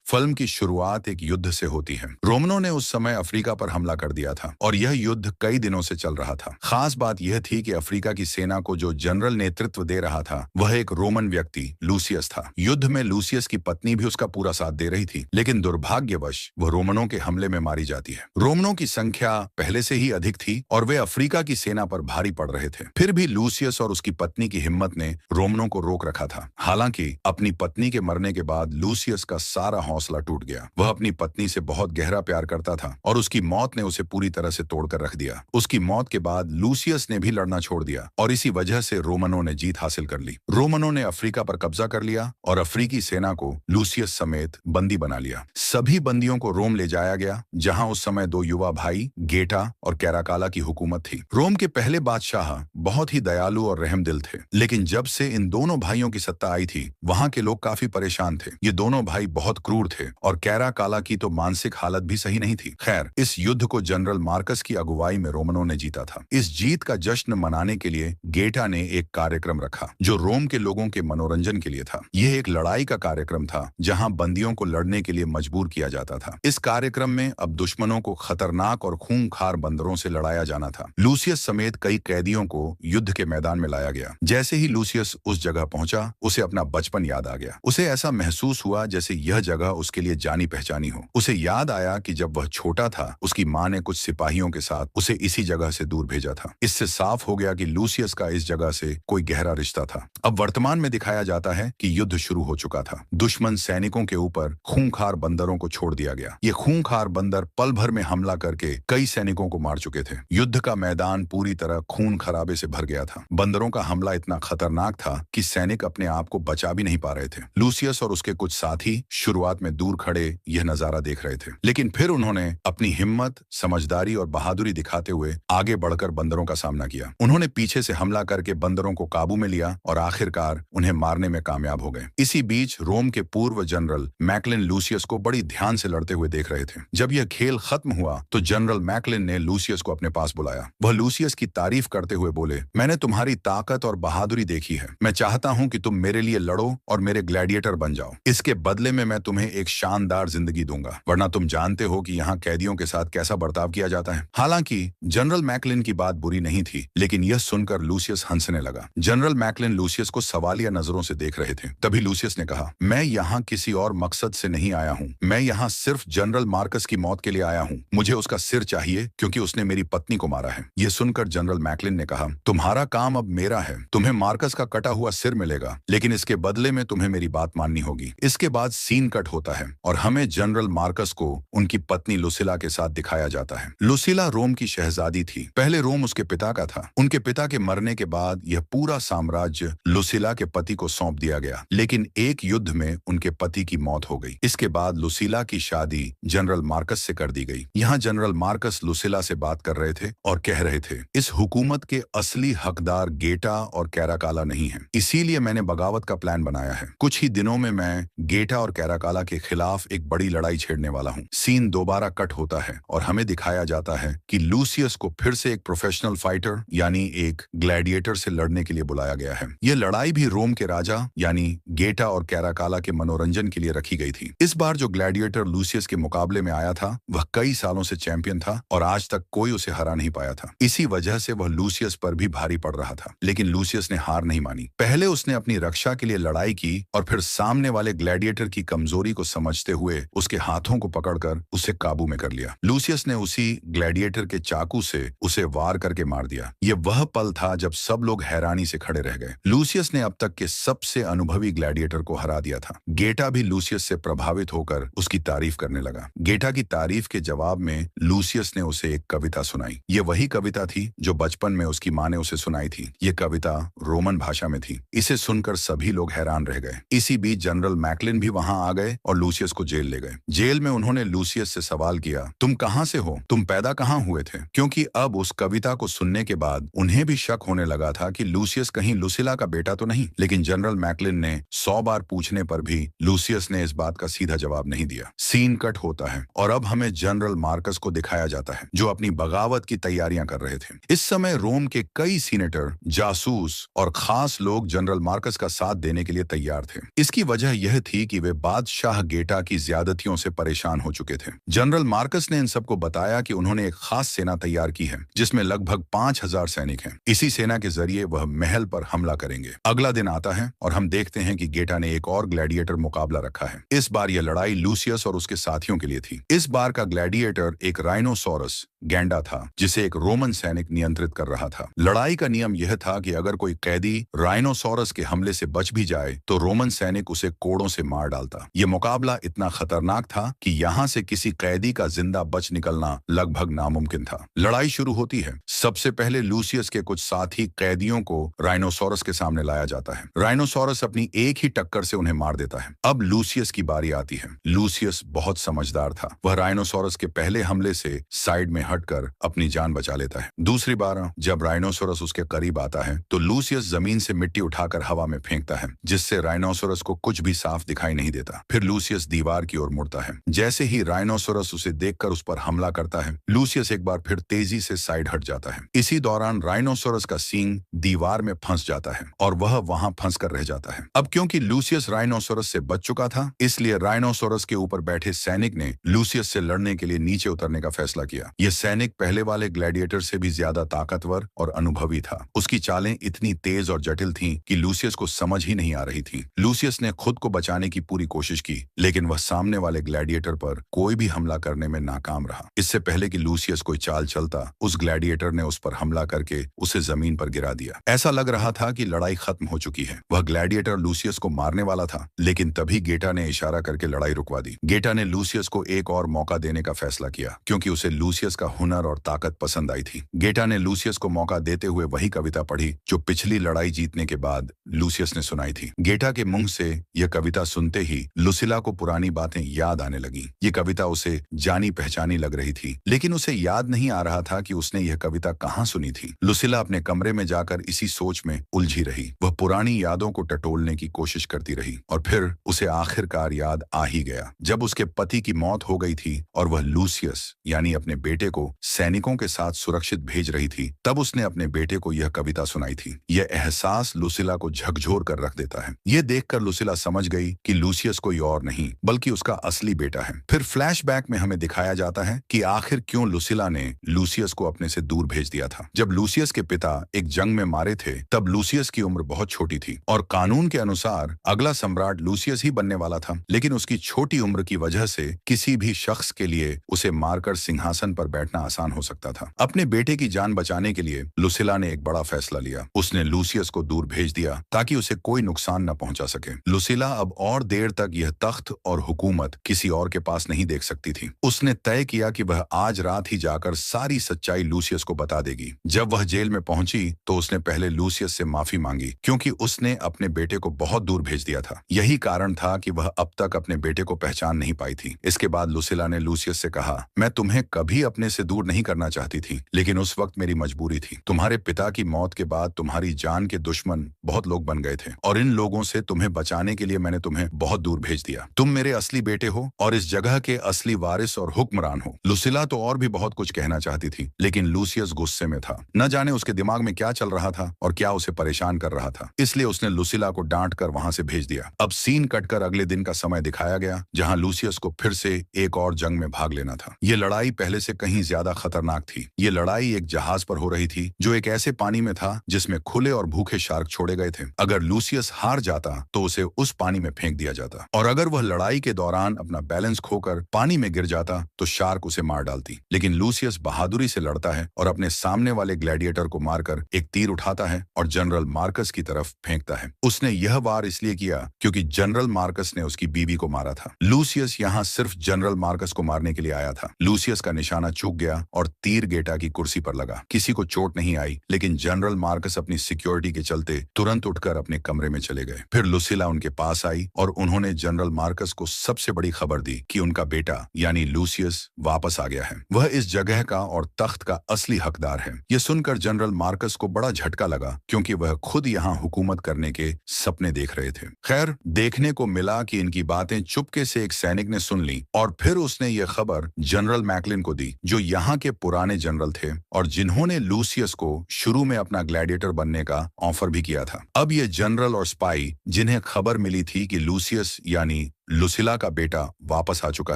Film की शुरुआत एक युद्ध से होती है। रोमनों ने उस समय अफ्रीका पर हमला कर दिया था और यह युद्ध कई दिनों से चल रहा था। खास बात यह थी कि अफ्रीका की सेना को जो जनरल नेतृत्व दे रहा था वह एक रोमन व्यक्ति लूसियस था। युद्ध में लूसियस की पत्नी भी उसका पूरा साथ दे रही थी, लेकिन दुर्भाग्यवश वह रोमनों के हमले में मारी जाती है। रोमनों की संख्या पहले से ही अधिक थी और वे अफ्रीका की सेना पर भारी पड़ रहे थे। फिर भी लूसियस और उसकी पत्नी की हिम्मत ने रोमनों को रोक रखा था। हालांकि अपनी पत्नी के मरने के बाद लूसियस का सारा हौसला टूट गया। वह अपनी पत्नी से बहुत गहरा प्यार करता था और उसकी मौत ने उसे पूरी तरह से तोड़कर रख दिया। उसकी मौत के बाद लूसियस ने भी लड़ना छोड़ दिया और इसी वजह से रोमनों ने जीत हासिल कर ली। रोमनों ने अफ्रीका पर कब्जा कर लिया और अफ्रीकी सेना को लूसियस समेत बंदी बना लिया। सभी बंदियों को रोम ले जाया गया, जहां उस समय दो युवा भाई गेटा और कैराकाला की हुकूमत थी। रोम के पहले बादशाह बहुत ही दयालु और रहमदिल थे, लेकिन जब से इन दोनों भाइयों की सत्ता आई थी वहां के लोग काफी परेशान थे। ये दोनों भाई बहुत क्रूर थे और कैराकाला की तो मानसिक हालत भी सही नहीं थी। खैर, इस युद्ध को जनरल मार्कस की अगुवाई में रोमनों ने जीता था। इस जीत का जश्न मनाने के लिए गेटा ने एक कार्यक्रम रखा जो रोम के लोगों के मनोरंजन के लिए था। यह एक लड़ाई का कार्यक्रम था जहां बंदियों को लड़ने के लिए मजबूर किया जाता था। इस कार्यक्रम में अब दुश्मनों को खतरनाक और खूंखार बंदरों से लड़ाया जाना था। लूसियस समेत कई कैदियों को युद्ध के मैदान में लाया गया। जैसे ही लूसियस उस जगह पहुंचा, उसे अपना बचपन याद आ गया। उसे ऐसा महसूस हुआ जैसे यह जगह उसके लिए जानी पहचानी हो। उसे याद आया कि जब वह छोटा था उसकी मां ने कुछ सिपाहियों के साथ उसे इसी जगह से दूर भेजा था। इससे साफ हो गया कि लूसियस का इस जगह से कोई गहरा रिश्ता था। अब वर्तमान में दिखाया जाता है कि युद्ध शुरू हो चुका था। दुश्मन सैनिकों के ऊपर खूंखार बंदरों को छोड़ दिया गया। ये खूंखार बंदर पल भर में हमला करके कई सैनिकों को मार चुके थे। युद्ध का मैदान पूरी तरह खून खराबे से भर गया था। बंदरों का हमला इतना खतरनाक था कि सैनिक अपने आप को बचा भी नहीं पा रहे थे। लूसियस और उसके कुछ साथी शुरुआत में दूर खड़े यह नजारा देख रहे थे, लेकिन फिर उन्होंने अपनी हिम्मत, समझदारी और बहादुरी दिखाते हुए आगे बढ़कर बंदरों का सामना किया। उन्होंने पीछे से हमला करके बंदरों को काबू में लिया और आखिरकार उन्हें मारने में कामयाब हो गए। इसी बीच रोम के पूर्व जनरल मैकलिन लूसियस को बड़ी ध्यान से लड़ते हुए देख रहे थे। जब यह खेल खत्म हुआ तो जनरल मैकलिन ने लूसियस को अपने पास बुलाया। वह लूसियस की तारीफ करते हुए बोले, मैंने तुम्हारी ताकत और बहादुरी देखी है। मैं चाहता हूं कि तुम मेरे लिए लड़ो और मेरे ग्लैडिएटर बन जाओ। इसके बदले में मैं तुम्हें एक शानदार जिंदगी दूंगा, वरना तुम जानते हो कि यहाँ कैदियों के साथ कैसा बर्ताव किया जाता है। हालांकि जनरल मैकलिन की बात बुरी नहीं थी, लेकिन यह सुनकर लूसियस हंसने लगा। जनरल मैकलिन लूसियस को सवालिया नजरों से देख रहे थे। तभी लूसियस ने कहा, मैं यहाँ किसी और मकसद से नहीं आया हूँ। मैं यहाँ सिर्फ जनरल मार्कस की मौत के लिए आया हूँ। मुझे उसका सिर चाहिए क्योंकि उसने मेरी पत्नी को मारा है। यह सुनकर जनरल मैकलिन ने कहा, तुम्हारा काम अब मेरा है। तुम्हें मार्कस का कटा हुआ सिर मिलेगा, लेकिन इसके बदले में तुम्हें मेरी बात माननी होगी। इसके बाद सीन कट होता है और हमें जनरल मार्कस को उनकी पत्नी लुसिला के साथ दिखाया जाता है। लुसिला रोम की शहजादी थी। पहले रोम उसके पिता का था। उनके पिता के मरने के बाद यह पूरा साम्राज्य लुसिला के पति को सौंप दिया गया, लेकिन एक युद्ध में उनके पति की मौत हो गई। इसके बाद लुसिला की शादी जनरल मार्कस से कर दी गई। यहाँ जनरल मार्कस लुसिला से बात कर रहे थे और कह रहे थे, इस हुकूमत के असली हकदार गेटा और कैराकाला नहीं है, इसीलिए मैंने बगावत का प्लान बनाया है। कुछ ही दिनों में मैं गेटा और कैराकाला के खिलाफ एक बड़ी लड़ाई छेड़ने वाला हूँ। सीन दोबारा कट होता है और हमें दिखाया जाता है कि लूसियस को फिर से एक प्रोफेशनल फाइटर यानी एक ग्लैडिएटर से लड़ने के लिए बुलाया गया है। यह लड़ाई भी रोम के राजा यानी गेटा और कैराकाला के मनोरंजन के लिए रखी गई थी। इस बार जो ग्लैडिएटर लूसियस के मुकाबले में आया था वह कई सालों से चैंपियन था और आज तक कोई उसे हरा नहीं पाया था। इसी वजह से वह लूसियस पर भी भारी पड़ रहा था, लेकिन लूसियस ने हार नहीं मानी। पहले उसने अपनी रक्षा के लिए लड़ाई की और फिर सामने वाले ग्लैडिएटर की कमजोरी को समझते हुए उसके हाथों को पकड़कर उसे काबू में कर लिया। लूसियस ने उसी ग्लैडिएटर के चाकू से उसे वार करके मार दिया। यह वह पल था जब सब लोग हैरानी से खड़े रह गए। लूसियस ने अब तक के सबसे अनुभवी ग्लैडिएटर को हरा दिया था। गेटा भी लूसियस से प्रभावित होकर उसकी तारीफ करने लगा। गेटा की तारीफ के जवाब में लूसियस ने उसे एक कविता सुनाई। ये वही कविता थी जो बचपन में उसकी मां ने उसे सुनाई थी। ये कविता रोमन भाषा में थी। इसे सुनकर सभी लोग हैरान रह गए। इसी बीच जनरल मैकलिन भी वहां आ गए और लूसियस को जेल ले गए। जेल में उन्होंने लूसियस से सवाल किया, तुम कहां से हो? तुम पैदा कहां हुए थे? क्योंकि अब उस कविता को सुनने के बाद उन्हें भी शक होने लगा था कि लूसियस कहीं लुसिला का बेटा तो नहीं। लेकिन जनरल मैकलिन ने 100 बार पूछने पर भी लूसियस ने इस बात का सीधा जवाब नहीं दिया। सीन कट होता है और अब हमें जनरल मार्कस को दिखाया जाता है जो अपनी बगावत की तैयारियां कर रहे थे। इस समय रोम के कई सीनेटर, जासूस और खास लोग जनरल मार्कस का साथ देने के लिए तैयार थे। इसकी वजह यह थी कि वे बादशाह शाह गेटा की ज्यादतियों से परेशान हो चुके थे। जनरल मार्कस ने इन सबको बताया कि उन्होंने एक खास सेना तैयार की है जिसमें लगभग 5000 सैनिक हैं। इसी सेना के जरिए वह महल पर हमला करेंगे। अगला दिन आता है और हम देखते हैं कि गेटा ने एक और ग्लैडिएटर मुकाबला रखा है। इस बार यह लड़ाई लूसियस और उसके साथियों के लिए थी। इस बार का ग्लैडिएटर एक राइनोसोरस गैंडा था जिसे एक रोमन सैनिक नियंत्रित कर रहा था। लड़ाई का नियम यह था कि अगर कोई कैदी राइनोसोरस के हमले से बच भी जाए तो रोमन सैनिक उसे कोड़ों से मार डालता। यह मुकाबला इतना खतरनाक था कि यहाँ से किसी कैदी का जिंदा बच निकलना लगभग नामुमकिन था। लड़ाई शुरू होती है। सबसे पहले लूसियस के कुछ साथी कैदियों को राइनोसोरस के सामने लाया जाता है। राइनोसोरस अपनी एक ही टक्कर से उन्हें मार देता है। अब लूसियस की बारी आती है। लूसियस बहुत समझदार था। वह राइनोसोरस के पहले हमले से साइड में हटकर अपनी जान बचा लेता है। दूसरी बार जब राइनोसोरस उसके करीब आता है तो लूसियस जमीन से मिट्टी उठाकर हवा में फेंकता है जिससे राइनोसोरस को कुछ भी साफ दिखाई नहीं देता। फिर लूसियस दीवार की ओर मुड़ता है। जैसे ही राइनोसोरस उसे देखकर उस पर हमला करता है लूसियस एक बार फिर तेजी से साइड हट जाता है। इसी दौरान राइनोसोरस का सींग दीवार में फंस जाता है और वह वहां फंस कर रह जाता है। अब क्योंकि लूसियस राइनोसोरस से बच चुका था इसलिए राइनोसोरस के ऊपर बैठे सैनिक ने लूसियस से लड़ने के लिए नीचे उतरने का फैसला किया। यह सैनिक पहले वाले ग्लैडिएटर से भी ज्यादा ताकतवर और अनुभवी था। उसकी चालें इतनी तेज और जटिल थीं कि लूसियस को समझ ही नहीं आ रही थी। लूसियस ने खुद को बचाने की पूरी कोशिश की लेकिन वह सामने वाले ग्लैडिएटर पर कोई भी हमला करने में नाकाम रहा। इससे पहले कि लूसियस कोई चाल चलता उस ग्लैडिएटर ने उस पर हमला करके उसे जमीन पर गिरा दिया। ऐसा लग रहा था कि लड़ाई खत्म हो चुकी है। वह ग्लैडिएटर लूसियस को मारने वाला था लेकिन तभी गेटा ने इशारा करके लड़ाई रुकवा दी। गेटा ने लूसियस को एक और मौका देने का फैसला किया क्योंकि उसे लूसियस का हुनर और ताकत पसंद आई थी। गेटा ने लूसियस को मौका देते हुए वही कविता पढ़ी जो पिछली लड़ाई जीतने के बाद लूसियस ने सुनाई थी। गेटा के मुंह से यह कविता सुनते ही लुसिला को पुरानी बातें याद आने लगी। ये कविता उसे जानी पहचानी लग रही थी लेकिन उसे याद नहीं आ रहा था कि उसने यह कविता कहाँ सुनी थी। लुसिला अपने कमरे में जाकर इसी सोच में उलझी रही। वह पुरानी यादों को टटोलने की कोशिश करती रही और फिर उसे आखिरकार याद आ ही गया। जब उसके पति की मौत हो गई थी और वह लूसियस यानी अपने बेटे को सैनिकों के साथ सुरक्षित भेज रही थी तब उसने अपने बेटे को यह कविता सुनाई थी। यह एहसास लुसिला को झकझोर कर रख देता है। यह देखकर लुसिला समझ गई कि लूसियस कोई और नहीं बल्कि उसका असली बेटा है। फिर फ्लैशबैक में हमें दिखाया जाता है कि आखिर क्यों लुसिला ने लूसियस को अपने से दूर भेज दिया था। जब लूसियस के पिता एक जंग में मारे थे तब लूसियस की उम्र बहुत छोटी थी और कानून के अनुसार अगला सम्राट लूसियस ही बनने वाला था। लेकिन उसकी छोटी उम्र की वजह से किसी भी शख्स के लिए उसे मारकर सिंहासन पर बैठना आसान हो सकता था। अपने बेटे की जान बचाने के लिए लुसिला ने एक बड़ा फैसला लिया। उसने लूसियस को दूर भेज दिया ताकि उसे कोई नुकसान न पहुंचा सके। लुसिला अब और देर तक यह तख्त और हुकूमत किसी और के पास नहीं देख सकती थी। उसने तय किया कि वह आज रात ही जाकर सारी सच्चाई लूसियस को बता देगी। जब वह जेल में पहुंची तो उसने पहले लूसियस से माफी मांगी क्योंकि उसने अपने बेटे को बहुत दूर भेज दिया था। यही कारण था कि वह अब तक अपने बेटे को पहचान नहीं पाई थी। इसके बाद लुसिला ने लूसियस से कहा, मैं तुम्हें कभी अपने से दूर नहीं करना चाहती थी लेकिन उस वक्त मेरी मजबूरी थी। तुम्हारे पिता की मौत के बाद तुम्हारी जान के दुश्मन बहुत लोग बन गए थे और इन लोगों से तुम्हें बचाने के लिए मैंने तुम्हें बहुत दूर भेज दिया। तुम मेरे असली बेटे हो और इस जगह के असली वारिस और हुक्मरान हो। लुसिला तो और भी बहुत कुछ कहना चाहती थी लेकिन लूसियस गुस्से में था। न जाने उसके दिमाग में क्या चल रहा था और क्या उसे परेशान कर रहा था। इसलिए उसने लुसिला को डांट कर वहां से भेज दिया। अब सीन कटकर अगले दिन का समय दिखाया गया जहां लूसियस को फिर से एक और जंग में भाग लेना था। ये लड़ाई पहले से कहीं ज्यादा खतरनाक थी। ये लड़ाई एक जहाज पर हो रही थी जो एक ऐसे पानी में था जिसमें खुले और भूखे शार्क छोड़े गए थे। अगर लूसियस हार जाता तो उसे उस पानी में फेंक दिया जाता और अगर वह लड़ाई के दौरान अपना बैलेंस खोकर पानी में गिर जाता तो शार्क उसे मार डालती। लेकिन लूसियस बहादुरी से लड़ता है और अपने सामने वाले ग्लैडिएटर को मारकर एक तीर उठाता है और जनरल मार्कस की तरफ फेंकता है। उसने यह वार इसलिए किया क्योंकि जनरल मार्कस ने उसकी बीवी को मारा था। लूसियस यहाँ सिर्फ जनरल मार्कस को मारने के लिए आया था। लूसियस का निशाना चूक गया और तीर गेटा की कुर्सी पर लगा। किसी को चोट नहीं आई लेकिन जनरल मार्कस अपनी सिक्योरिटी के चलते तुरंत उठकर अपने कमरे में चले गए। फिर लुसिला उनके पास आई और उन्होंने जनरल मार्कस को सबसे बड़ी खबर दी कि उनका बेटा यानी लूसियस वापस आ गया है। वह इस जगह का और तख्त का असली हकदार है। यह सुनकर जनरल मार्कस को बड़ा झटका लगा क्योंकि वह खुद यहाँ हुकूमत करने के सपने देख रहे थे। खैर, देखने को मिला कि इनकी बातें चुपके से एक सैनिक ने सुन ली और फिर उसने यह खबर जनरल मैकलिन को दी जो यहाँ के पुराने जनरल थे और जिन्होंने लूसियस को शुरू में अपना ग्लैडिएटर बनने का ऑफर भी किया था। अब ये जनरल और स्पाई जिन्हें खबर मिली थी कि लूसियस यानी लुसिला का बेटा वापस आ चुका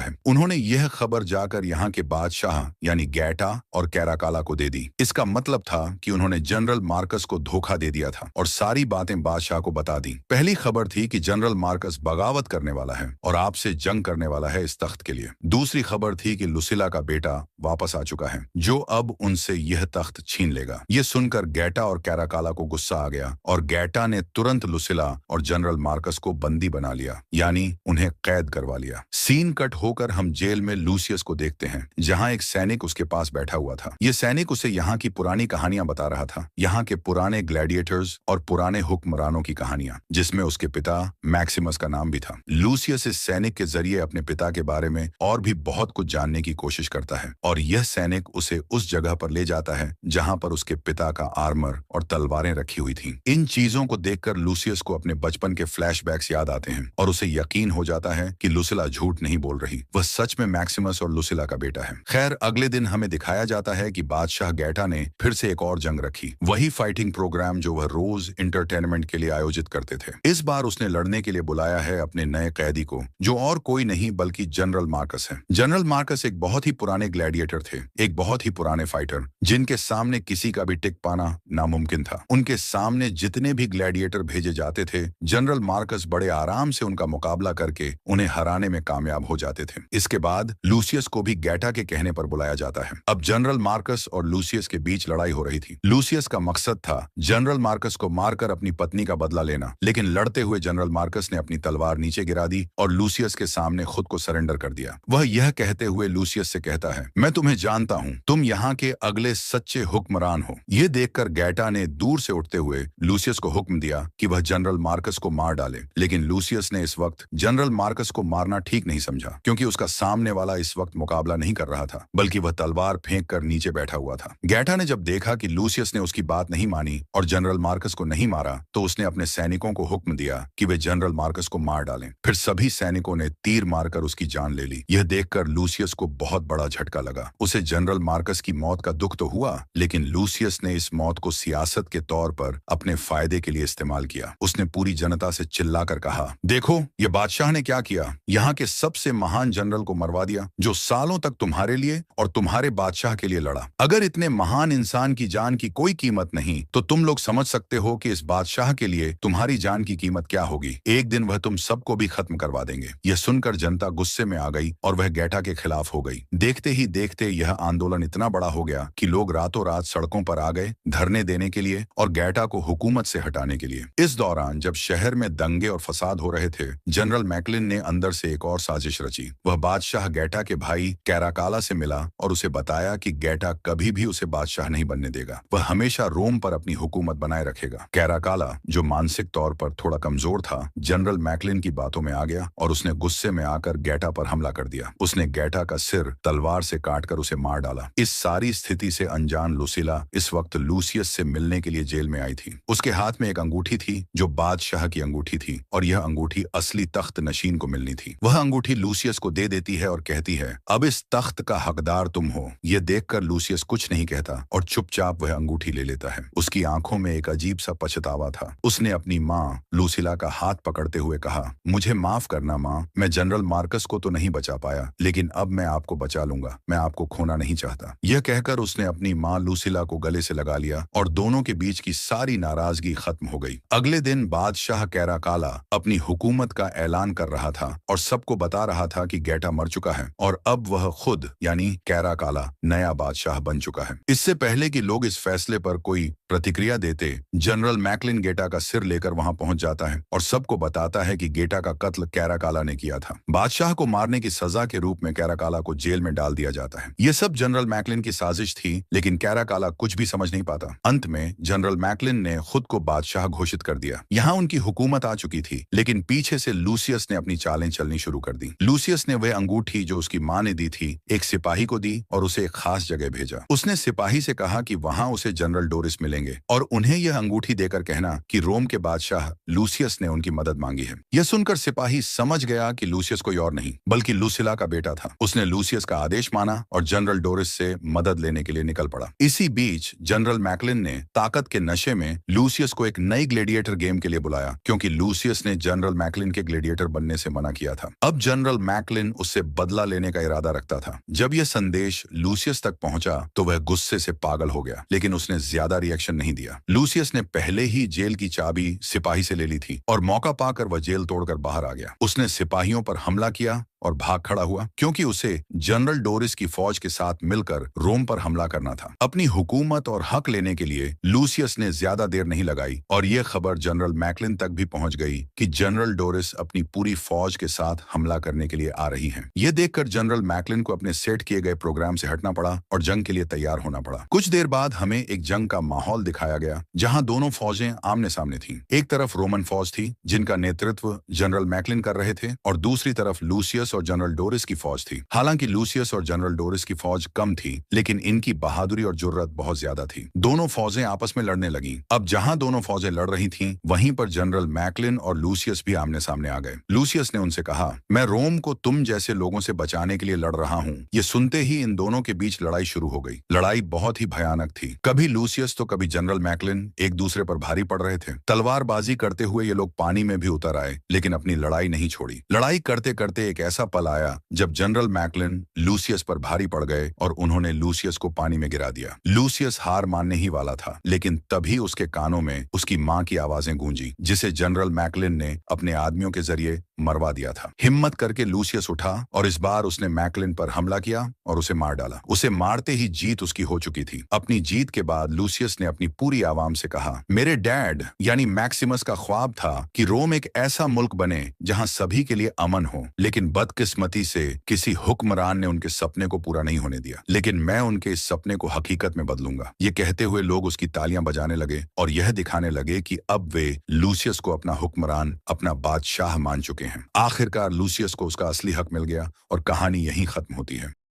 है। उन्होंने यह खबर जाकर यहाँ के बादशाह यानी गैटा और कैराकाला को दे दी। इसका मतलब था कि उन्होंने जनरल मार्कस को धोखा दे दिया था और सारी बातें बादशाह को बता दी। पहली खबर थी कि जनरल मार्कस बगावत करने वाला है और आपसे जंग करने वाला है इस तख्त के लिए। दूसरी खबर थी कि लुसिला का बेटा वापस आ चुका है जो अब उनसे यह तख्त छीन लेगा। यह सुनकर गैटा और कैराकाला को गुस्सा आ गया और गैटा ने तुरंत लुसिला और जनरल मार्कस को बंदी बना लिया, यानी उन्हें कैद करवा लिया। सीन कट होकर हम जेल में लूसियस को देखते हैं जहां एक सैनिक उसके पास बैठा हुआ था। यह सैनिक उसे यहाँ की पुरानी कहानियां बता रहा था, यहाँ के पुराने ग्लैडिएटर्स और पुराने हुक्मरानों की कहानियां, जिसमें उसके पिता मैक्सिमस का नाम भी था। लूसियस इस सैनिक के जरिए अपने पिता के बारे में और भी बहुत कुछ जानने की कोशिश करता है और यह सैनिक उसे उस जगह पर ले जाता है जहां पर उसके पिता का आर्मर और तलवारें रखी हुई थी। इन चीजों को देखकर लूसियस को अपने बचपन के फ्लैशबैक्स याद आते हैं और उसे यकीन हो जाता है कि लुसिला झूठ नहीं बोल रही, वह सच में मैक्सिमस और लुसिला का बेटा है। खैर, अगले दिन हमें दिखाया जाता है कि बादशाह गैटा ने फिर से एक और जंग रखी, वही फाइटिंग प्रोग्राम जो वह रोज इंटरटेनमेंट के लिए आयोजित करते थे। इस बार उसने लड़ने के लिए बुलाया है अपने नए कैदी को, जो और कोई नहीं बल्कि जनरल मार्कस है। जनरल मार्कस एक बहुत ही पुराने ग्लैडिएटर थे, एक बहुत ही पुराने फाइटर, जिनके सामने किसी का भी टिक पाना नामुमकिन था। उनके सामने जितने भी ग्लैडिएटर भेजे जाते थे, जनरल मार्कस बड़े आराम से उनका मुकाबला करके उन्हें हराने में कामयाब हो जाते थे। इसके बाद लूसियस को भी गैटा के कहने पर बुलाया जाता है। अब जनरल मार्कस और लूसियस के बीच लड़ाई हो रही थी। लूसियस का मकसद था जनरल मार्कस को मारकर अपनी पत्नी का बदला लेना, लेकिन लड़ते हुए जनरल मार्कस ने अपनी तलवार नीचे गिरा दी और लूसियस के सामने खुद को सरेंडर कर दिया। वह यह कहते हुए लूसियस से कहता है, मैं तुम्हें जानता हूँ, तुम यहाँ के अगले सच्चे हुक्मरान हो। यह देखकर गैटा ने दूर से उठते हुए लूसियस को हुक्म दिया कि वह जनरल मार्कस को मार डाले, लेकिन लूसियस ने इस वक्त जनरल मार्कस को मारना ठीक नहीं समझा, क्योंकि उसका सामने वाला इस वक्त मुकाबला नहीं कर रहा था, बल्कि वह तलवार फेंक कर नीचे बैठा हुआ था। गैटा ने जब देखा कि लूसियस ने उसकी बात नहीं मानी और जनरल मार्कस को नहीं मारा, तो उसने अपने सैनिकों को हुक्म दिया कि वे जनरल मार्कस को मार डालें। फिर सभी सैनिकों ने तीर मारकर उसकी जान ले ली। यह देखकर लूसियस को बहुत बड़ा झटका लगा। उसे जनरल मार्कस की मौत का दुख तो हुआ, लेकिन लूसियस ने इस मौत को सियासत के तौर पर अपने फायदे के लिए इस्तेमाल किया। उसने पूरी जनता से चिल्लाकर कहा, देखो ये बादशाह ने क्या किया, यहाँ के सबसे महान जनरल को मरवा दिया जो सालों तक तुम्हारे लिए और तुम्हारे बादशाह के लिए लड़ा। अगर इतने महान इंसान की जान की कोई कीमत नहीं, तो तुम लोग समझ सकते हो कि इस बादशाह के लिए तुम्हारी जान की कीमत क्या होगी। एक दिन वह तुम सबको भी खत्म करवा देंगे। यह सुनकर जनता गुस्से में आ गई और वह गैटा के खिलाफ हो गई। देखते ही देखते यह आंदोलन इतना बड़ा हो गया कि लोग रातों रात सड़कों पर आ गए धरने देने के लिए और गैटा को हुकूमत से हटाने के लिए। इस दौरान जब शहर में दंगे और फसाद हो रहे थे, जनरल मैकलिन ने अंदर से एक और साजिश रची। वह बादशाह गैटा के भाई कैराकाला से मिला और उसे बताया कि गैटा कभी भी उसे बादशाह नहीं बनने देगा, वह हमेशा रोम पर अपनी हुकूमत बनाए रखेगा। कैराकाला, जो मानसिक तौर पर थोड़ा कमजोर था, जनरल मैकलिन की बातों में आ गया और उसने गुस्से में आकर गैटा पर हमला कर दिया। उसने गैटा का सिर तलवार से काटकर उसे मार डाला। इस सारी स्थिति से अनजान लुसिला इस वक्त लूसियस से मिलने के लिए जेल में आई थी। उसके हाथ में एक अंगूठी थी जो बादशाह की अंगूठी थी और यह अंगूठी असली तख्त नशीन को मिलनी थी। वह अंगूठी लूसियस को दे देती है और कहती है, अब इस तख्त का हकदार तुम हो। यह देखकर लूसियस कुछ नहीं कहता और चुपचाप वह अंगूठी ले लेता है। उसकी आंखों में एक अजीब सा पछतावा था। उसने अपनी माँ लूसिला का हाथ पकड़ते हुए कहा, मुझे माफ करना माँ, मैं जनरल मार्कस को तो नहीं बचा पाया, लेकिन अब मैं आपको बचा लूंगा, मैं आपको खोना नहीं चाहता। यह कहकर उसने अपनी माँ लूसिला को गले से लगा लिया और दोनों के बीच की सारी नाराजगी खत्म हो गई। अगले दिन बादशाह कैराकाला अपनी हुकूमत का ऐलान कर रहा था और सबको बता रहा था कि गैटा मर चुका है और अब वह खुद यानी कैराकाला नया बादशाह बन चुका है। इससे पहले कि लोग इस फैसले पर कोई प्रतिक्रिया देते, जनरल मैकलिन गेटा का सिर लेकर वहां पहुंच जाता है और सबको बताता है कि गेटा का कत्ल कैराकाला ने किया था। बादशाह को मारने की सजा के रूप में कैराकाला को जेल में डाल दिया जाता है। यह सब जनरल मैकलिन की साजिश थी, लेकिन कैराकाला कुछ भी समझ नहीं पाता। अंत में जनरल मैकलिन ने खुद को बादशाह घोषित कर दिया। यहाँ उनकी हुकूमत आ चुकी थी, लेकिन पीछे से लूसियस ने अपनी चालें चलनी शुरू कर दी। लूसियस ने वह अंगूठी जो उसकी माँ ने दी थी एक सिपाही को दी और उसे एक खास जगह भेजा। उसने सिपाही से कहा कि वहां उसे जनरल डोरिस मिलेंगे और उन्हें यह अंगूठी देकर कहना कि रोम के बादशाह लूसियस ने उनकी मदद मांगी है। यह सुनकर सिपाही समझ गया कि लूसियस कोई और नहीं बल्कि लुसिला का बेटा था। उसने लूसियस का आदेश माना और जनरल डोरिस से मदद लेने के लिए निकल पड़ा। इसी बीच जनरल मैकलिन ने ताकत के नशे में लूसियस को एक नई ग्लेडिएटर गेम के लिए बुलाया, क्योंकि लूसियस ने जनरल मैकलिन के ग्लेडिएटर बनने से मना किया था। अब जनरल मैकलिन उससे बदला लेने का इरादा रखता था। जब यह संदेश लूसियस तक पहुंचा तो वह गुस्से से पागल हो गया, लेकिन उसने ज्यादा रिएक्शन नहीं दिया। लूसियस ने पहले ही जेल की चाबी सिपाही से ले ली थी और मौका पाकर वह जेल तोड़कर बाहर आ गया। उसने सिपाहियों पर हमला किया और भाग खड़ा हुआ, क्योंकि उसे जनरल डोरिस की फौज के साथ मिलकर रोम पर हमला करना था। अपनी हुकूमत और हक लेने के लिए लूसियस ने ज्यादा देर नहीं लगाई और यह खबर जनरल मैकलिन तक भी पहुंच गई कि जनरल डोरिस अपनी पूरी फौज के साथ हमला करने के लिए आ रही हैं। यह देखकर जनरल मैकलिन को अपने सेट किए गए प्रोग्राम से हटना पड़ा और जंग के लिए तैयार होना पड़ा। कुछ देर बाद हमें एक जंग का माहौल दिखाया गया, जहां दोनों फौजें आमने सामने थीं। एक तरफ रोमन फौज थी, जिनका नेतृत्व जनरल मैकलिन कर रहे थे, और दूसरी तरफ लूसियस और जनरल डोरिस की फौज थी। हालांकि लूसियस और जनरल डोरिस की फौज कम थी, लेकिन इनकी बहादुरी और जुर्रत बहुत ज्यादा थी। दोनों फौजें आपस में लड़ने लगीं। अब जहां दोनों फौजें लड़ रही थीं, वहीं पर जनरल मैकलिन और लूसियस भी आमने सामने आ गए। लूसियस ने उनसे कहा, मैं रोम को तुम जैसे लोगों से बचाने के लिए लड़ रहा हूं। ये सुनते ही इन दोनों के बीच लड़ाई शुरू हो गई। लड़ाई बहुत ही भयानक थी। कभी लूसियस तो कभी जनरल मैकलिन एक दूसरे पर भारी पड़ रहे थे। तलवारबाजी करते हुए ये लोग पानी में भी उतर आए, लेकिन अपनी लड़ाई नहीं छोड़ी। लड़ाई करते करते एक ऐसा पल आया जब जनरल मैकलिन लूसियस पर भारी पड़ गए और उन्होंने लूसियस को पानी में गिरा दिया। लूसियस हार मानने ही वाला था, लेकिन तभी उसके कानों में उसकी मां की आवाजें गूंजी, जिसे जनरल मैकलिन ने अपने आदमियों के जरिए मरवा दिया था। हिम्मत करके लूसियस उठा और इस बार उसने मैकलिन पर हमला किया और उसे मार डाला। उसे मारते ही जीत उसकी हो चुकी थी। अपनी जीत के बाद लूसियस ने अपनी पूरी आवाम से कहा, मेरे डैड यानी मैक्सिमस का ख्वाब था कि रोम एक ऐसा मुल्क बने जहां सभी के लिए अमन हो, लेकिन बदकिस्मती से किसी हुक्मरान ने उनके सपने को पूरा नहीं होने दिया। लेकिन मैं उनके इस सपने को हकीकत में बदलूंगा। ये कहते हुए लोग उसकी तालियां बजाने लगे और यह दिखाने लगे कि अब वे लूसियस को अपना हुक्मरान, अपना बादशाह मान चुके हैं। आखिरकार लूसियस को उसका असली हक मिल गया और कहानी यहीं खत्म होती है।